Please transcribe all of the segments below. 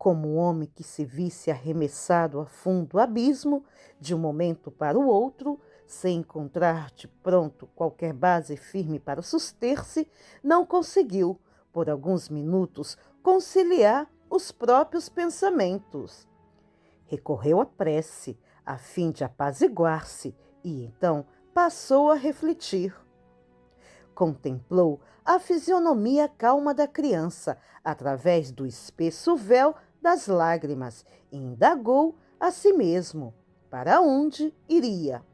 Como um homem que se visse arremessado a fundo do abismo, de um momento para o outro, sem encontrar de pronto qualquer base firme para suster-se, não conseguiu, por alguns minutos, conciliar os próprios pensamentos. Recorreu à prece, a fim de apaziguar-se, e então passou a refletir. Contemplou a fisionomia calma da criança através do espesso véu das lágrimas e indagou a si mesmo para onde iria.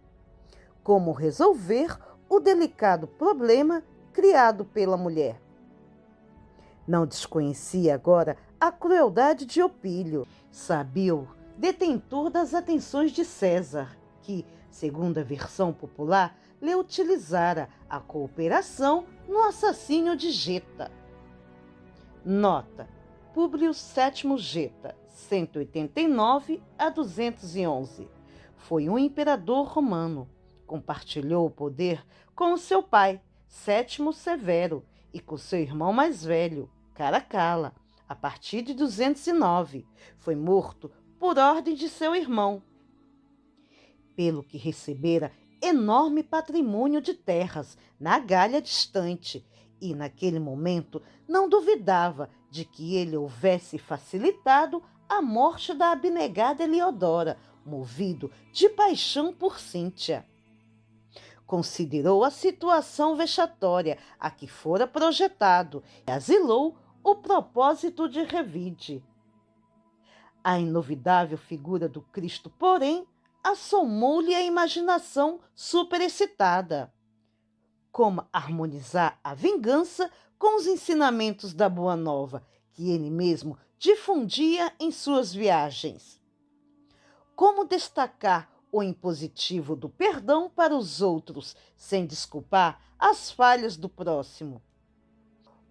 Como resolver o delicado problema criado pela mulher. Não desconhecia agora a crueldade de Opílio. Sabia-o detentor das atenções de César, que, segundo a versão popular, lhe utilizara a cooperação no assassínio de Geta. Nota: Públio Sétimo Geta, 189 a 211. Foi um imperador romano. Compartilhou o poder com o seu pai, Sétimo Severo, e com seu irmão mais velho, Caracalla, a partir de 209. Foi morto por ordem de seu irmão, pelo que recebera enorme patrimônio de terras na Gália distante, e naquele momento não duvidava de que ele houvesse facilitado a morte da abnegada Eliodora, movido de paixão por Cíntia. Considerou a situação vexatória a que fora projetado e asilou o propósito de Revide. A inovidável figura do Cristo, porém, assomou-lhe a imaginação superexcitada. Como harmonizar a vingança com os ensinamentos da Boa Nova, que ele mesmo difundia em suas viagens? Como destacar o impositivo do perdão para os outros, sem desculpar as falhas do próximo?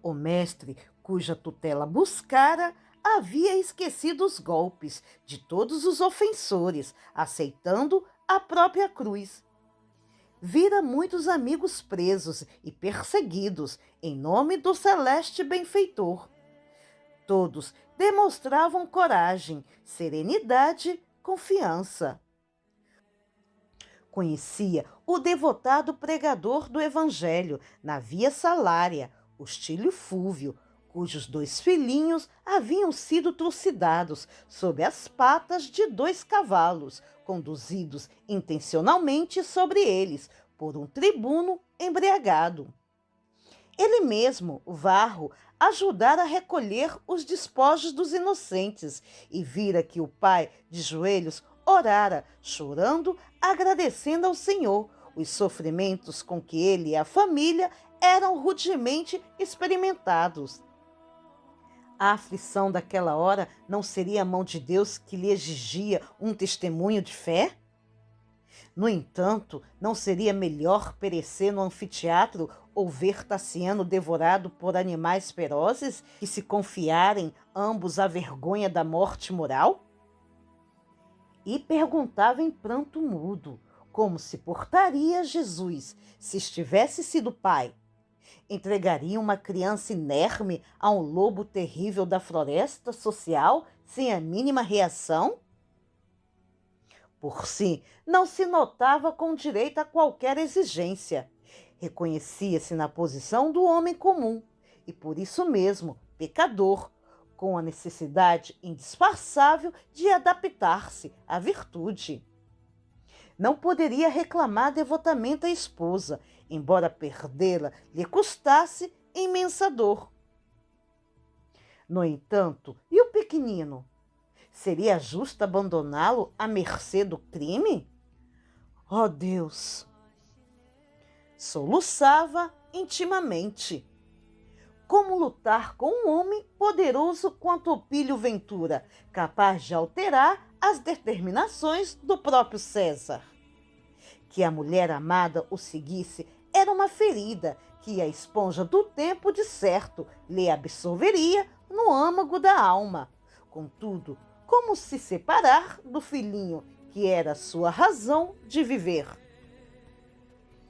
O mestre, cuja tutela buscara, havia esquecido os golpes de todos os ofensores, aceitando a própria cruz. Vira muitos amigos presos e perseguidos em nome do celeste benfeitor. Todos demonstravam coragem, serenidade, confiança. Conhecia o devotado pregador do Evangelho na Via Salária, Ostílio Fúvio, cujos 2 filhinhos haviam sido trucidados sob as patas de 2 cavalos, conduzidos intencionalmente sobre eles por um tribuno embriagado. Ele mesmo, Varro, ajudara a recolher os despojos dos inocentes e vira que o pai, de joelhos, orara, chorando, agradecendo ao Senhor os sofrimentos com que ele e a família eram rudemente experimentados. A aflição daquela hora não seria a mão de Deus que lhe exigia um testemunho de fé? No entanto, não seria melhor perecer no anfiteatro ou ver Tassiano devorado por animais ferozes e se confiarem ambos à vergonha da morte moral? E perguntava em pranto mudo como se portaria Jesus se estivesse sido pai. Entregaria uma criança inerme a um lobo terrível da floresta social sem a mínima reação? Por si, não se notava com direito a qualquer exigência. Reconhecia-se na posição do homem comum e, por isso mesmo, pecador, com a necessidade indispensável de adaptar-se à virtude. Não poderia reclamar devotamente a esposa, embora perdê-la lhe custasse imensa dor. No entanto, e o pequenino? Seria justo abandoná-lo à mercê do crime? Oh, Deus! Soluçava intimamente. Como lutar com um homem poderoso quanto Opílio Ventura, capaz de alterar as determinações do próprio César? Que a mulher amada o seguisse era uma ferida que a esponja do tempo, de certo, lhe absolveria no âmago da alma. Contudo, como se separar do filhinho que era sua razão de viver?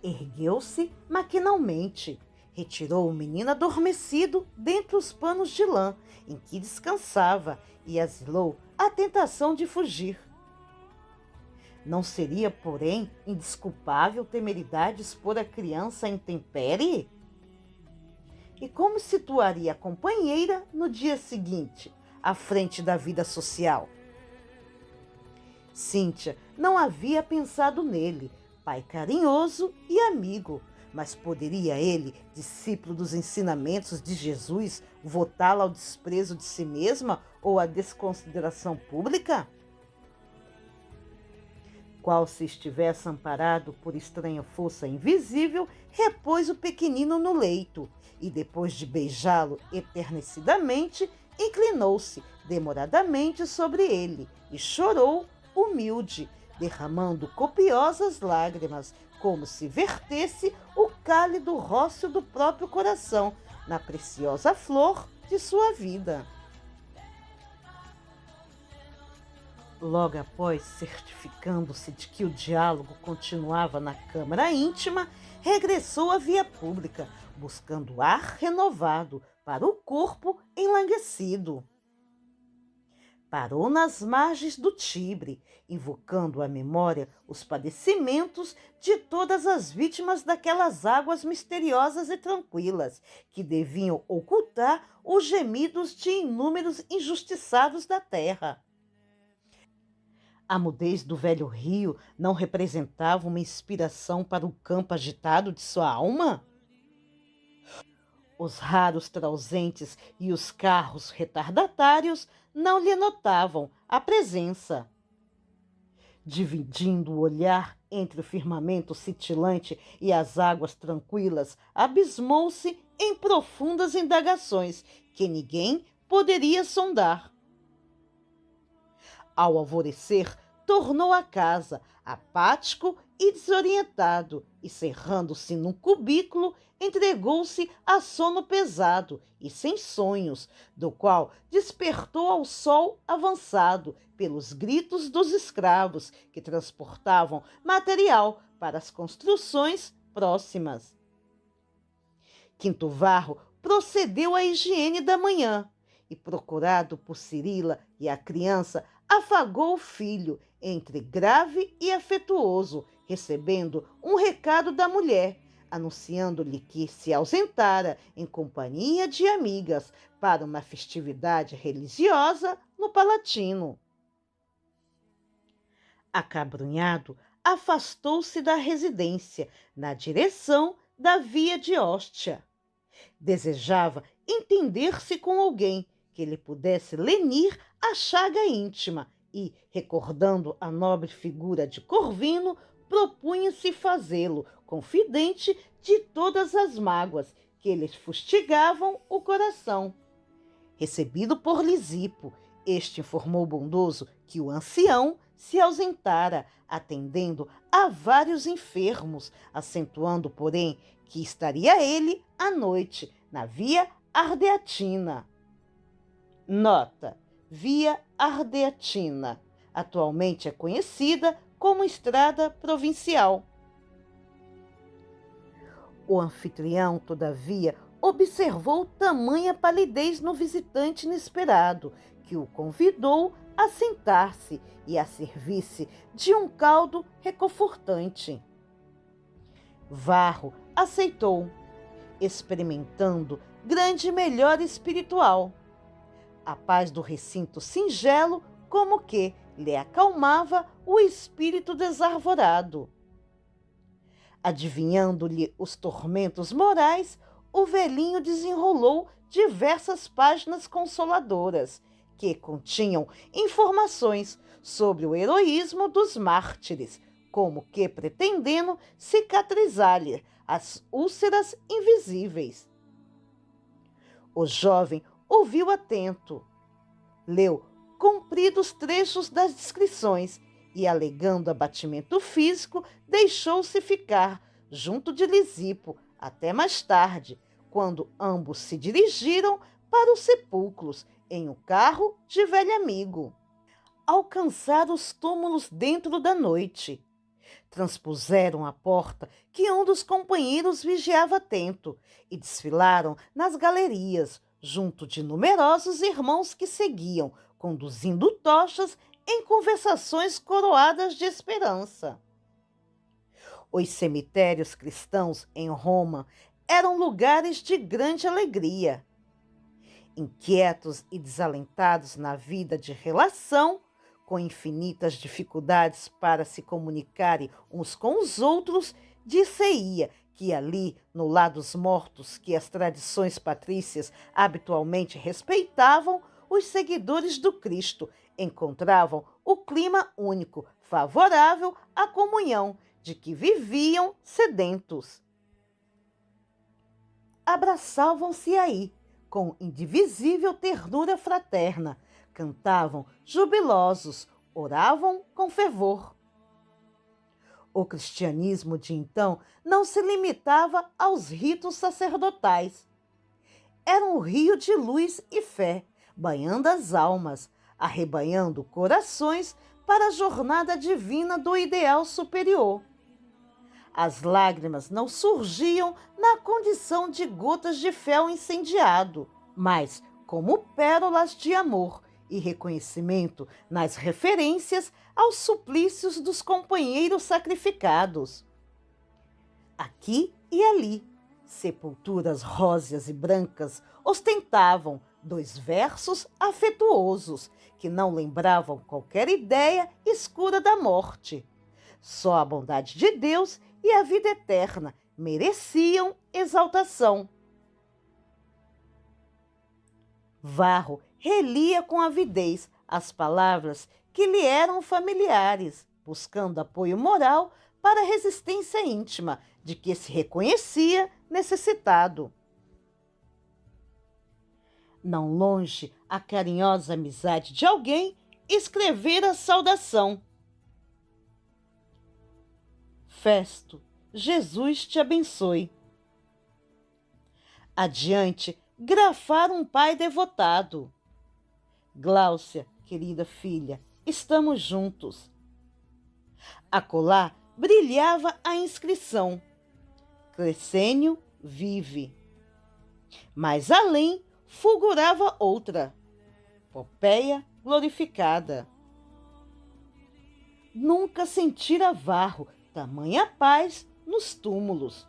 Ergueu-se maquinalmente, retirou o menino adormecido dentre os panos de lã em que descansava e asilou a tentação de fugir. Não seria, porém, indesculpável temeridade expor a criança à intempérie? E como situaria a companheira no dia seguinte, à frente da vida social? Cíntia não havia pensado nele, pai carinhoso e amigo, mas poderia ele, discípulo dos ensinamentos de Jesus, votá-la ao desprezo de si mesma ou à desconsideração pública? Qual se estivesse amparado por estranha força invisível, repôs o pequenino no leito e, depois de beijá-lo eternecidamente, inclinou-se demoradamente sobre ele e chorou humilde, derramando copiosas lágrimas, como se vertesse o cálido rócio do próprio coração na preciosa flor de sua vida. Logo após, certificando-se de que o diálogo continuava na câmara íntima, regressou à via pública, buscando ar renovado para o corpo enlanguecido. Parou nas margens do Tibre, invocando à memória os padecimentos de todas as vítimas daquelas águas misteriosas e tranquilas, que deviam ocultar os gemidos de inúmeros injustiçados da terra. A mudez do velho rio não representava uma inspiração para o campo agitado de sua alma? Os raros trausentes e os carros retardatários não lhe notavam a presença. Dividindo o olhar entre o firmamento cintilante e as águas tranquilas, abismou-se em profundas indagações que ninguém poderia sondar. Ao alvorecer, tornou à casa, apático e desorientado, e cerrando-se num cubículo, entregou-se a sono pesado e sem sonhos, do qual despertou ao sol avançado pelos gritos dos escravos que transportavam material para as construções próximas. Quinto Varro procedeu à higiene da manhã e, procurado por Cirila e a criança, afagou o filho, entre grave e afetuoso, recebendo um recado da mulher, anunciando-lhe que se ausentara em companhia de amigas para uma festividade religiosa no Palatino. Acabrunhado, afastou-se da residência na direção da via de Ostia. Desejava entender-se com alguém que lhe pudesse lenir a chaga íntima e, recordando a nobre figura de Corvino, propunha-se fazê-lo confidente de todas as mágoas que lhe fustigavam o coração. Recebido por Lisipo, este informou bondoso que o ancião se ausentara, atendendo a vários enfermos, acentuando, porém, que estaria ele à noite na via Ardeatina. Nota: Via Ardeatina. Atualmente é conhecida como Estrada Provincial. O anfitrião, todavia, observou tamanha palidez no visitante inesperado, que o convidou a sentar-se e a servir-se de um caldo reconfortante. Varro aceitou, experimentando grande melhora espiritual. A paz do recinto singelo como que lhe acalmava o espírito desarvorado. Adivinhando-lhe os tormentos morais, o velhinho desenrolou diversas páginas consoladoras, que continham informações sobre o heroísmo dos mártires, como que pretendendo cicatrizar-lhe as úlceras invisíveis. O jovem ouviu atento, leu compridos trechos das descrições e, alegando abatimento físico, deixou-se ficar junto de Lisipo até mais tarde, quando ambos se dirigiram para os sepulcros em um carro de velho amigo. Alcançaram os túmulos dentro da noite. Transpuseram a porta que um dos companheiros vigiava atento e desfilaram nas galerias, junto de numerosos irmãos que seguiam, conduzindo tochas em conversações coroadas de esperança. Os cemitérios cristãos em Roma eram lugares de grande alegria. Inquietos e desalentados na vida de relação, com infinitas dificuldades para se comunicarem uns com os outros, disse-ia que ali, no lar dos mortos que as tradições patrícias habitualmente respeitavam, os seguidores do Cristo encontravam o clima único, favorável à comunhão, de que viviam sedentos. Abraçavam-se aí, com indivisível ternura fraterna, cantavam jubilosos, oravam com fervor. O cristianismo de então não se limitava aos ritos sacerdotais. Era um rio de luz e fé, banhando as almas, arrebanhando corações para a jornada divina do ideal superior. As lágrimas não surgiam na condição de gotas de fel incendiado, mas como pérolas de amor e reconhecimento nas referências aos suplícios dos companheiros sacrificados. Aqui e ali, sepulturas róseas e brancas ostentavam 2 versos afetuosos que não lembravam qualquer ideia escura da morte. Só a bondade de Deus e a vida eterna mereciam exaltação. Varro relia com avidez as palavras que lhe eram familiares, buscando apoio moral para a resistência íntima de que se reconhecia necessitado. Não longe a carinhosa amizade de alguém escrevera a saudação. Festo, Jesus te abençoe. Adiante, grafara um pai devotado. Gláucia, querida filha, estamos juntos. Acolá brilhava a inscrição. Crescênio vive. Mais além, fulgurava outra. Popéia glorificada. Nunca sentira Varro tamanha paz nos túmulos.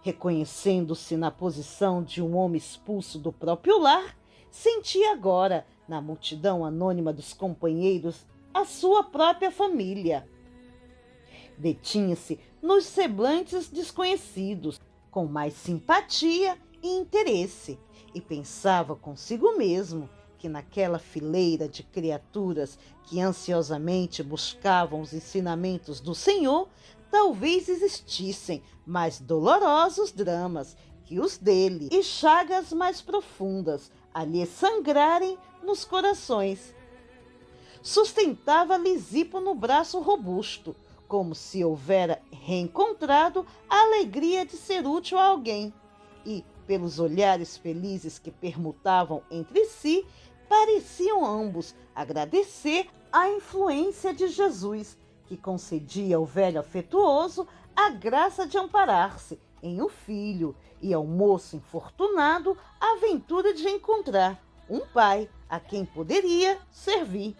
Reconhecendo-se na posição de um homem expulso do próprio lar, sentia agora, na multidão anônima dos companheiros, a sua própria família. Detinha-se nos semblantes desconhecidos, com mais simpatia e interesse, e pensava consigo mesmo que naquela fileira de criaturas que ansiosamente buscavam os ensinamentos do Senhor, talvez existissem mais dolorosos dramas que os dele e chagas mais profundas a lhe sangrarem nos corações. Sustentava Lisipo no braço robusto, como se houvera reencontrado a alegria de ser útil a alguém, e, pelos olhares felizes que permutavam entre si, pareciam ambos agradecer a influência de Jesus, que concedia ao velho afetuoso a graça de amparar-se em um filho e ao moço infortunado a aventura de encontrar um pai a quem poderia servir.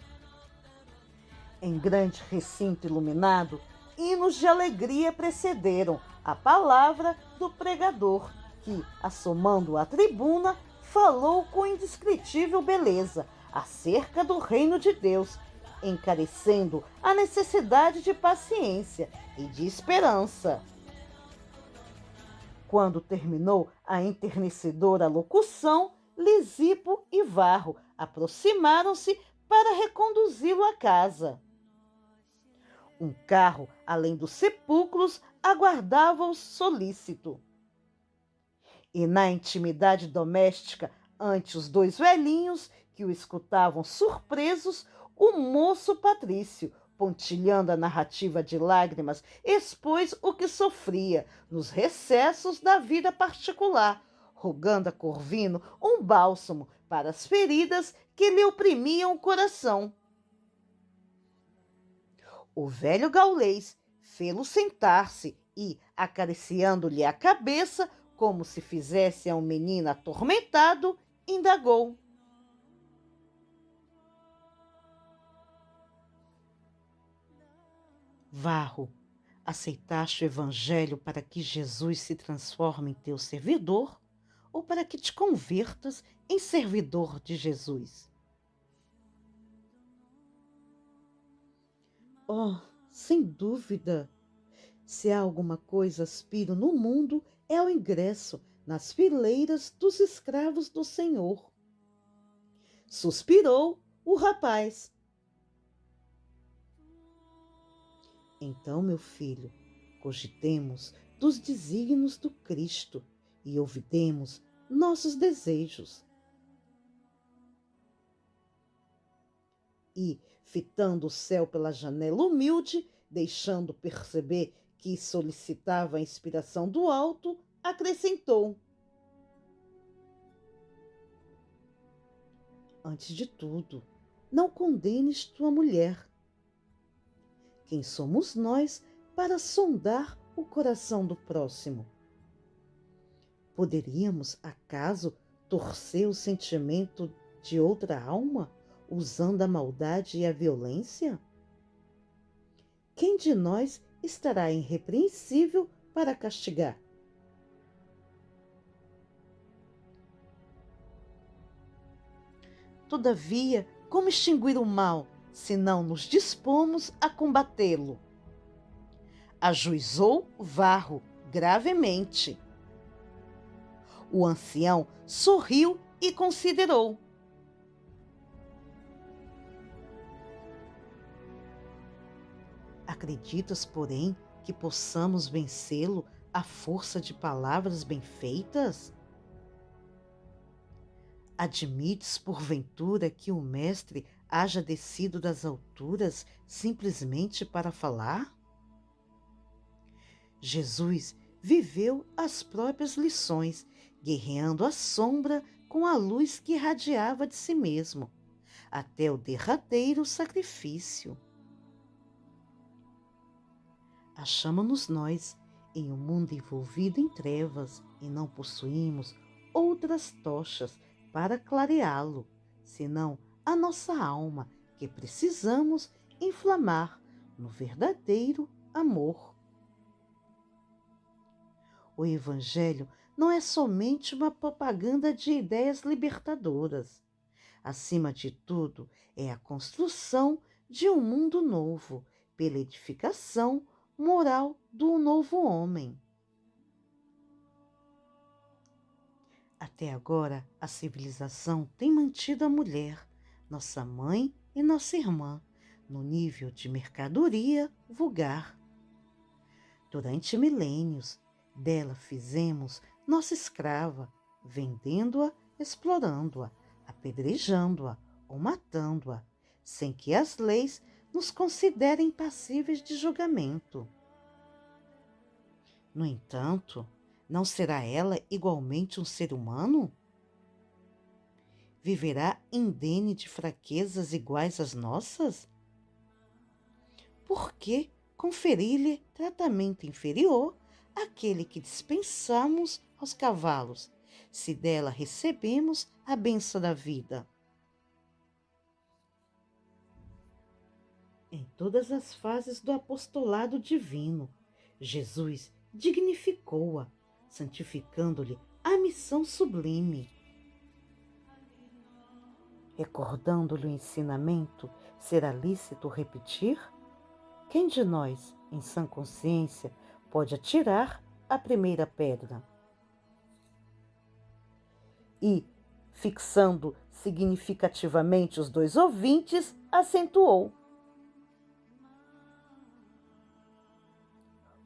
Em grande recinto iluminado, hinos de alegria precederam a palavra do pregador, que, assomando à tribuna, falou com indescritível beleza acerca do reino de Deus, encarecendo a necessidade de paciência e de esperança. Quando terminou a enternecedora locução, Lisipo e Varro aproximaram-se para reconduzi-lo à casa. Um carro, além dos sepulcros, aguardava-o solícito. E na intimidade doméstica, ante os 2 velhinhos que o escutavam surpresos, o moço Patrício, pontilhando a narrativa de lágrimas, expôs o que sofria nos recessos da vida particular, rogando a Corvino um bálsamo para as feridas que lhe oprimiam o coração. O velho gaulês, fê-lo sentar-se e, acariciando-lhe a cabeça, como se fizesse a um menino atormentado, indagou: Varro, aceitaste o Evangelho para que Jesus se transforme em teu servidor ou para que te convertas em servidor de Jesus? Oh, sem dúvida! Se há alguma coisa aspiro no mundo, é o ingresso nas fileiras dos escravos do Senhor. Suspirou o rapaz. Então, meu filho, cogitemos dos desígnios do Cristo e ouvidemos nossos desejos. E, fitando o céu pela janela humilde, deixando perceber que solicitava a inspiração do alto, acrescentou: Antes de tudo, não condenes tua mulher. Quem somos nós para sondar o coração do próximo? Poderíamos, acaso, torcer o sentimento de outra alma, usando a maldade e a violência? Quem de nós estará irrepreensível para castigar? Todavia, como extinguir o mal, se não nos dispomos a combatê-lo? Ajuizou Varro gravemente. O ancião sorriu e considerou. Acreditas, porém, que possamos vencê-lo à força de palavras bem feitas? Admites, porventura, que o mestre haja descido das alturas simplesmente para falar? Jesus viveu as próprias lições, guerreando a sombra com a luz que irradiava de si mesmo, até o derradeiro sacrifício. Achamo-nos nós em um mundo envolvido em trevas e não possuímos outras tochas para clareá-lo, senão a nossa alma, que precisamos inflamar no verdadeiro amor. O Evangelho não é somente uma propaganda de ideias libertadoras. Acima de tudo, é a construção de um mundo novo, pela edificação moral do novo homem. Até agora, a civilização tem mantido a mulher, nossa mãe e nossa irmã, no nível de mercadoria vulgar. Durante milênios, dela fizemos nossa escrava, vendendo-a, explorando-a, apedrejando-a ou matando-a, sem que as leis nos considerem passíveis de julgamento. No entanto, não será ela igualmente um ser humano? Viverá indene de fraquezas iguais às nossas? Por que conferir-lhe tratamento inferior àquele que dispensamos aos cavalos, se dela recebemos a bênção da vida? Em todas as fases do apostolado divino, Jesus dignificou-a, santificando-lhe a missão sublime. Recordando-lhe o ensinamento, será lícito repetir? Quem de nós, em sã consciência, pode atirar a primeira pedra? E, fixando significativamente os dois ouvintes, acentuou: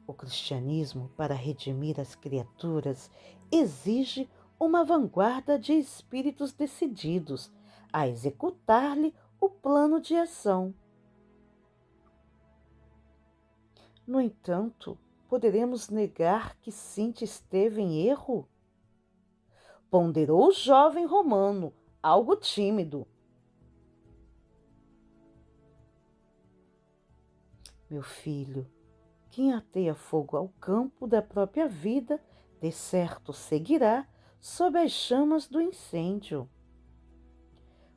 O cristianismo, para redimir as criaturas, exige uma vanguarda de espíritos decididos a executar-lhe o plano de ação. No entanto, poderemos negar que Cinti esteve em erro? Ponderou o jovem romano, algo tímido. Meu filho, Quem ateia fogo ao campo da própria vida, de certo seguirá sob as chamas do incêndio.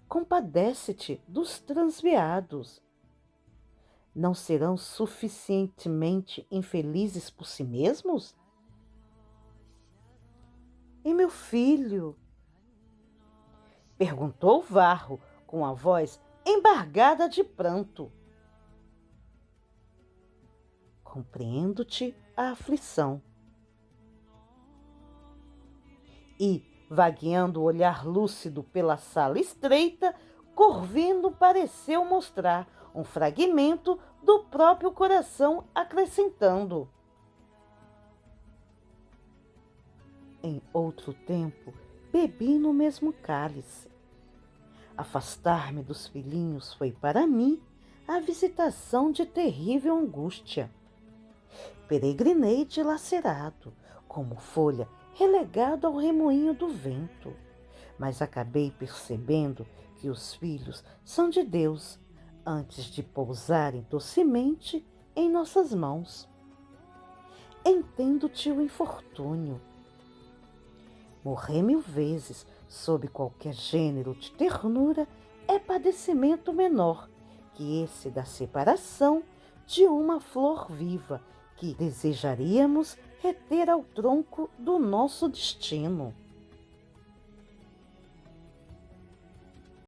Compadece-te dos transviados. Não serão suficientemente infelizes por si mesmos? E meu filho? Perguntou Varro com a voz embargada de pranto. Compreendo-te a aflição. E, vagueando o olhar lúcido pela sala estreita, Corvino pareceu mostrar um fragmento do próprio coração, acrescentando: em outro tempo, bebi no mesmo cálice. Afastar-me dos filhinhos foi para mim a visitação de terrível angústia. Peregrinei dilacerado, como folha relegado ao remoinho do vento, mas acabei percebendo que os filhos são de Deus antes de pousarem docemente em nossas mãos. Entendo-te o infortúnio. Morrer 1000 vezes sob qualquer gênero de ternura é padecimento menor que esse da separação de uma flor viva que desejaríamos reter ao tronco do nosso destino.